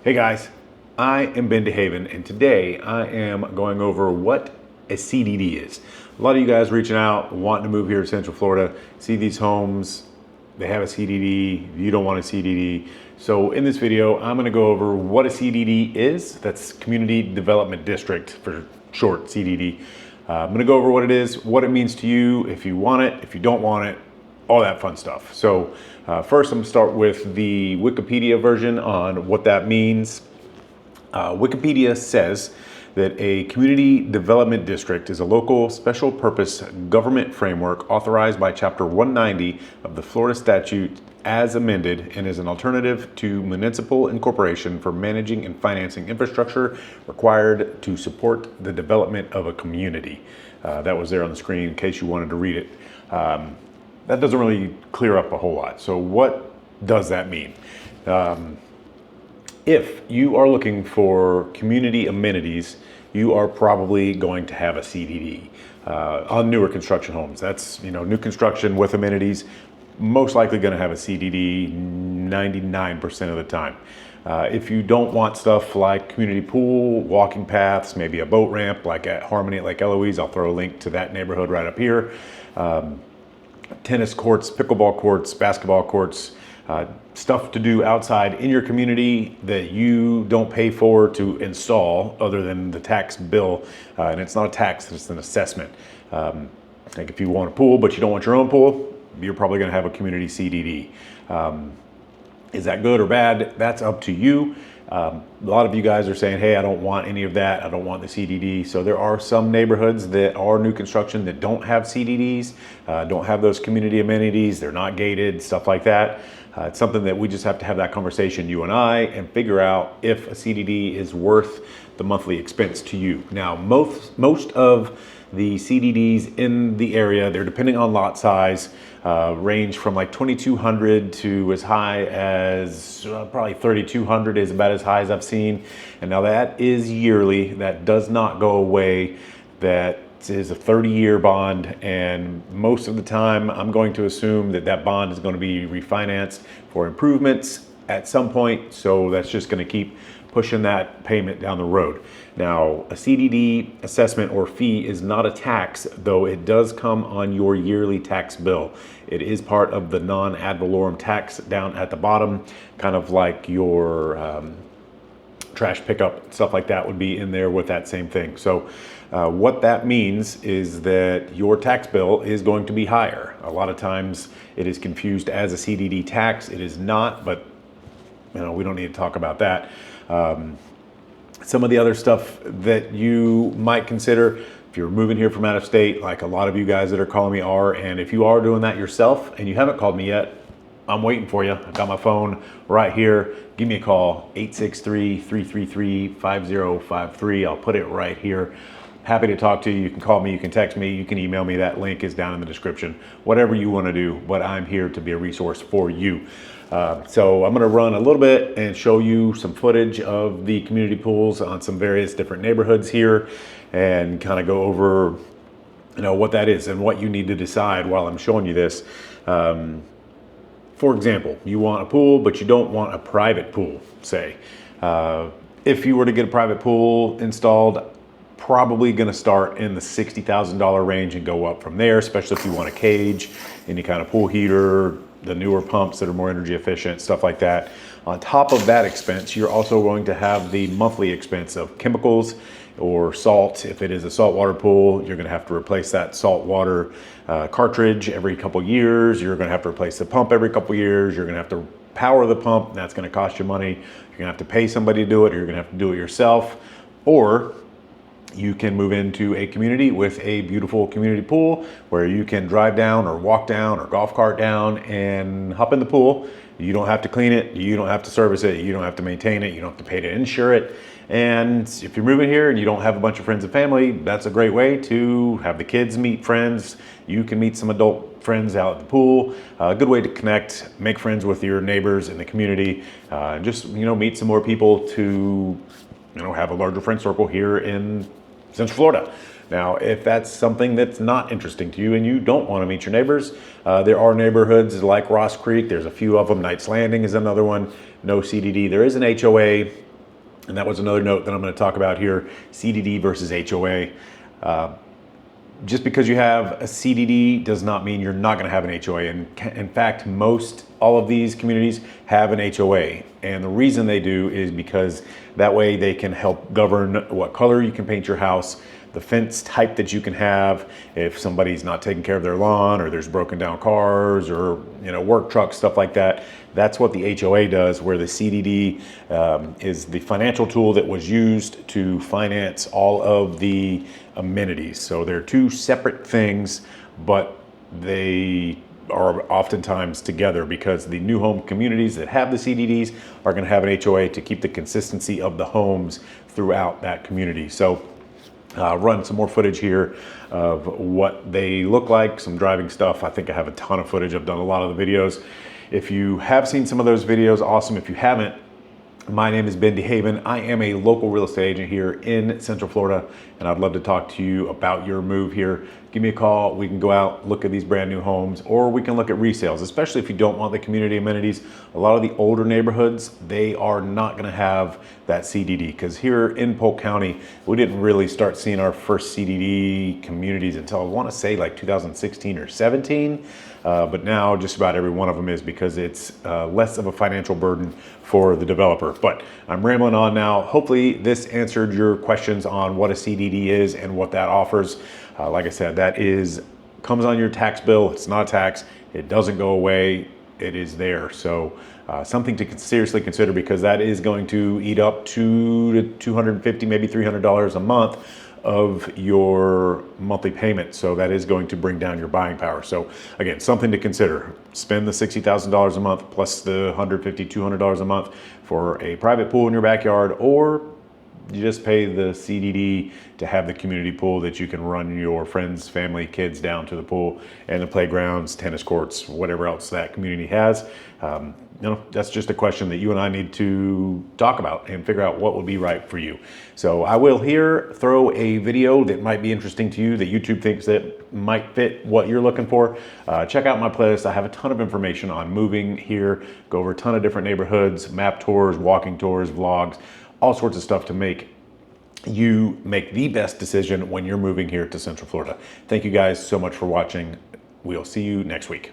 Hey guys, I am Ben DeHaven, and today I am going over what a CDD is. A lot of you guys reaching out, wanting to move here to Central Florida, see these homes, they have a CDD, you don't want a CDD. So in this video, I'm gonna go over what a CDD is. That's Community Development District for short, CDD. I'm gonna go over what it is, what it means to you, if you want it, if you don't want it, all that fun stuff. So first I'm gonna start with the Wikipedia version on what that means. Wikipedia says that a community development district is a local special purpose government framework authorized by Chapter 190 of the Florida Statute as amended and is an alternative to municipal incorporation for managing and financing infrastructure required to support the development of a community. That was there on the screen in case you wanted to read it. That doesn't really clear up a whole lot. So what does that mean? If you are looking for community amenities, you are probably going to have a CDD on newer construction homes. That's, new construction with amenities, most likely going to have a CDD 99% of the time. If you don't want stuff like community pool, walking paths, maybe a boat ramp like at Harmony at Lake Eloise, I'll throw a link to that neighborhood right up here. Tennis courts, pickleball courts, basketball courts, stuff to do outside in your community that you don't pay for to install other than the tax bill. And it's not a tax, it's an assessment. Like if you want a pool, but you don't want your own pool, you're probably gonna have a community CDD. Is that good or bad? That's up to you. A lot of you guys are saying, hey, I don't want any of that. I don't want the CDD. So there are some neighborhoods that are new construction that don't have CDDs, don't have those community amenities. They're not gated, stuff like that. It's something that we just have to have that conversation, you and I, and figure out if a CDD is worth the monthly expense to you. Now, most of the CDDs in the area, they're depending on lot size, range from like 2,200 to as high as probably 3,200 is about as high as I've seen. And now that is yearly. That does not go away. That is a 30-year bond, and most of the time I'm going to assume that that bond is going to be refinanced for improvements at some point. So that's just going to keep pushing that payment down the road. Now, a CDD assessment or fee is not a tax, though it does come on your yearly tax bill. It is part of the non-ad valorem tax down at the bottom, kind of like your trash pickup, stuff like that would be in there with that same thing. So what that means is that your tax bill is going to be higher. A lot of times it is confused as a CDD tax. It is not, but we don't need to talk about that. Some of the other stuff that you might consider if you're moving here from out of state, like a lot of you guys that are calling me are, and if you are doing that yourself and you haven't called me yet, I'm waiting for you. I've got my phone right here. Give me a call, 863-333-5053. I'll put it right here. Happy to talk to you. You can call me, you can text me, you can email me. That link is down in the description. Whatever you want to do, but I'm here to be a resource for you. So I'm going to run a little bit and show you some footage of the community pools on some various different neighborhoods here and kind of go over what that is and what you need to decide while I'm showing you this. For example, you want a pool, but you don't want a private pool, say. If you were to get a private pool installed, probably going to start in the $60,000 range and go up from there, especially if you want a cage, any kind of pool heater, the newer pumps that are more energy efficient, stuff like that. On top of that expense, you're also going to have the monthly expense of chemicals or salt. If it is a saltwater pool, you're going to have to replace that saltwater cartridge every couple years. You're going to have to replace the pump every couple years. You're going to have to power the pump. That's going to cost you money. You're going to have to pay somebody to do it, or you're going to have to do it yourself. Or you can move into a community with a beautiful community pool where you can drive down or walk down or golf cart down and hop in the pool. You don't have to clean it. You don't have to service it. You don't have to maintain it. You don't have to pay to insure it. And if you're moving here and you don't have a bunch of friends and family, that's a great way to have the kids meet friends. You can meet some adult friends out at the pool. A good way to connect, make friends with your neighbors in the community, and just meet some more people to have a larger friend circle here in Central Florida. Now, if that's something that's not interesting to you and you don't want to meet your neighbors, there are neighborhoods like Ross Creek. There's a few of them. Knights Landing is another one. No CDD. There is an HOA. And that was another note that I'm going to talk about here, CDD versus HOA. Just because you have a CDD does not mean you're not going to have an HOA. And in fact, all of these communities have an HOA. And the reason they do is because that way they can help govern what color you can paint your house, the fence type that you can have, if somebody's not taking care of their lawn or there's broken down cars or work trucks, stuff like that. That's what the HOA does, where the CDD is the financial tool that was used to finance all of the amenities. So they're two separate things, but they are oftentimes together because the new home communities that have the CDDs are going to have an HOA to keep the consistency of the homes throughout that community. So run some more footage here of what they look like, some driving stuff. I think I have a ton of footage. I've done a lot of the videos. If you have seen some of those videos, awesome. If you haven't, my name is Ben DeHaven. I am a local real estate agent here in Central Florida, and I'd love to talk to you about your move here. Give me a call. We can go out, look at these brand new homes, or we can look at resales, especially if you don't want the community amenities. A lot of the older neighborhoods, they are not going to have that CDD, because here in Polk County, we didn't really start seeing our first CDD communities until I want to say like 2016 or 17. But now just about every one of them is, because it's less of a financial burden for the developer. But I'm rambling on now. Hopefully this answered your questions on what a CDD is and what that offers. Like I said, that comes on your tax bill. It's not a tax. It doesn't go away. It is there. So something to seriously consider, because that is going to eat up $200 to $250, maybe $300 a month of your monthly payment. So that is going to bring down your buying power. So again, something to consider. Spend the $60,000 a month plus the $150, $200 a month for a private pool in your backyard, or you just pay the CDD to have the community pool that you can run your friends, family, kids down to the pool and the playgrounds, tennis courts, whatever else that community has. That's just a question that you and I need to talk about and figure out what would be right for you. So I will here throw a video that might be interesting to you, that YouTube thinks that might fit what you're looking for. Check out my playlist. I have a ton of information on moving here, go over a ton of different neighborhoods, map tours, walking tours, vlogs, all sorts of stuff to make you make the best decision when you're moving here to Central Florida. Thank you guys so much for watching. We'll see you next week.